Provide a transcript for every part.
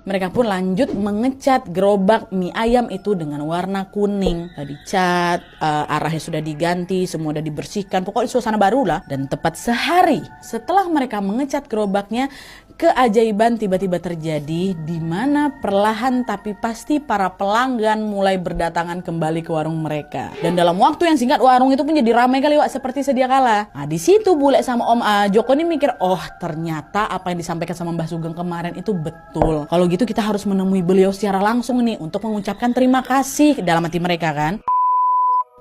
Mereka pun lanjut mengecat gerobak mie ayam itu dengan warna kuning. Sudah dicat, arahnya sudah diganti, semua sudah dibersihkan. Pokoknya suasana baru lah. Dan tepat sehari setelah mereka mengecat gerobaknya, keajaiban tiba-tiba terjadi di mana perlahan tapi pasti para pelanggan mulai berdatangan kembali ke warung mereka. Dan dalam waktu yang singkat warung itu pun jadi ramai kali Wak, seperti sedia kala. Nah di situ Bule sama Om Joko ini mikir, oh ternyata apa yang disampaikan sama Mbah Sugeng kemarin itu betul. Kalau gitu kita harus menemui beliau secara langsung nih untuk mengucapkan terima kasih dalam hati mereka kan.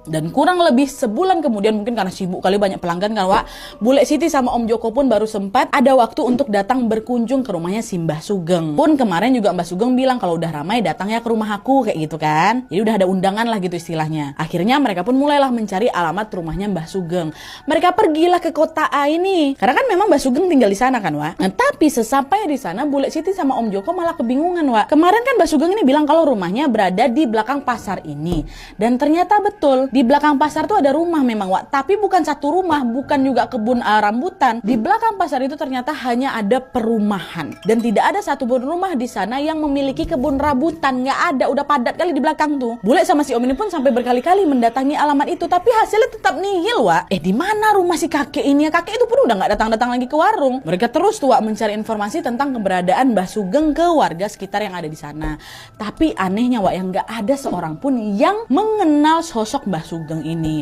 Dan kurang lebih sebulan kemudian, mungkin karena sibuk kali banyak pelanggan kan Wak, Bule Siti sama Om Joko pun baru sempat ada waktu untuk datang berkunjung ke rumahnya si Mbah Sugeng. Pun kemarin juga Mbah Sugeng bilang kalau udah ramai datang ya ke rumah aku kayak gitu kan. Jadi udah ada undangan lah gitu istilahnya. Akhirnya mereka pun mulailah mencari alamat rumahnya Mbah Sugeng. Mereka pergilah ke kota A ini. Karena kan memang Mbah Sugeng tinggal di sana kan Wak. Nah, tapi sesampainya di sana Bule Siti sama Om Joko malah kebingungan Wak. Kemarin kan Mbah Sugeng ini bilang kalau rumahnya berada di belakang pasar ini. Dan ternyata betul. Di belakang pasar tuh ada rumah memang Wak, tapi bukan satu rumah, bukan juga kebun rambutan. Di belakang pasar itu ternyata hanya ada perumahan dan tidak ada satu pun rumah di sana yang memiliki kebun rambutan. Nggak ada, udah padat kali di belakang tuh. Bule sama si Om ini pun sampai berkali-kali mendatangi alamat itu, tapi hasilnya tetap nihil Wak. Di mana rumah si kakek ini ya? Kakek itu pun udah nggak datang-datang lagi ke warung. Mereka terus tuh Wak mencari informasi tentang keberadaan Mbah Sugeng ke warga sekitar yang ada di sana. Tapi anehnya Wak, yang nggak ada seorang pun yang mengenal sosok Mbah Sugeng ini.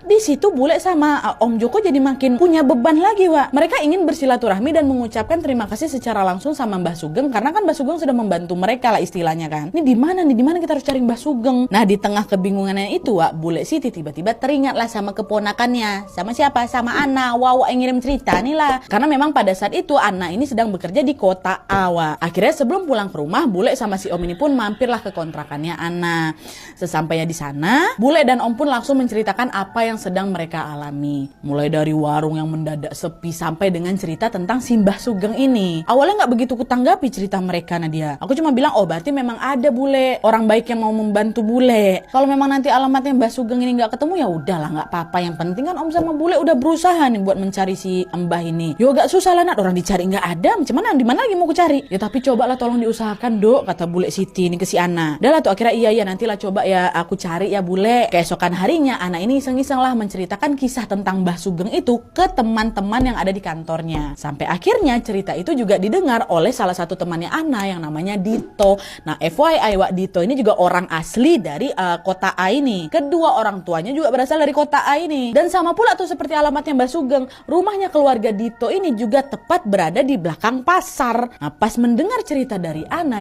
Di situ Bule sama Om Joko jadi makin punya beban lagi Wak. Mereka ingin bersilaturahmi dan mengucapkan terima kasih secara langsung sama Mbah Sugeng karena kan Mbah Sugeng sudah membantu mereka lah istilahnya kan. Ini di mana nih? Di mana kita harus cari Mbah Sugeng? Nah, di tengah kebingungannya itu Wak, Bule Siti tiba-tiba teringatlah sama keponakannya. Sama siapa? Sama Ana. Wak yang ngirim cerita nih lah. Karena memang pada saat itu Ana ini sedang bekerja di kota A Wak. Akhirnya sebelum pulang ke rumah, Bule sama si Om ini pun mampirlah ke kontrakannya Ana. Sesampainya di sana, Bule dan Om pun langsung menceritakan apa yang sedang mereka alami. Mulai dari warung yang mendadak sepi sampai dengan cerita tentang si Mbah Sugeng ini. Awalnya nggak begitu kutanggapi cerita mereka Nadia. Aku cuma bilang, oh berarti memang ada Bule orang baik yang mau membantu Bule. Kalau memang nanti alamatnya Mbah Sugeng ini nggak ketemu ya udahlah nggak apa-apa. Yang penting kan Om sama Bule udah berusaha nih buat mencari si Mbah ini. Yo gak susah lah Nat, orang dicari nggak ada. Macam mana? Di mana lagi mau ku cari? Ya tapi cobalah tolong diusahakan Dok, kata Bule Siti ini ke si Ana. Udah lah tuh akhirnya iya nantilah coba ya aku cari ya Bule. Keesokan harinya Ana ini iseng-iseng lah menceritakan kisah tentang Mbah Sugeng itu ke teman-teman yang ada di kantornya. Sampai akhirnya cerita itu juga didengar oleh salah satu temannya Ana yang namanya Dito. Nah FYI Wak, Dito ini juga orang asli dari kota A ini. Kedua orang tuanya juga berasal dari kota A ini. Dan sama pula tuh seperti alamatnya Mbah Sugeng, rumahnya keluarga Dito ini juga tepat berada di belakang pasar. Nah pas mendengar cerita dari Ana,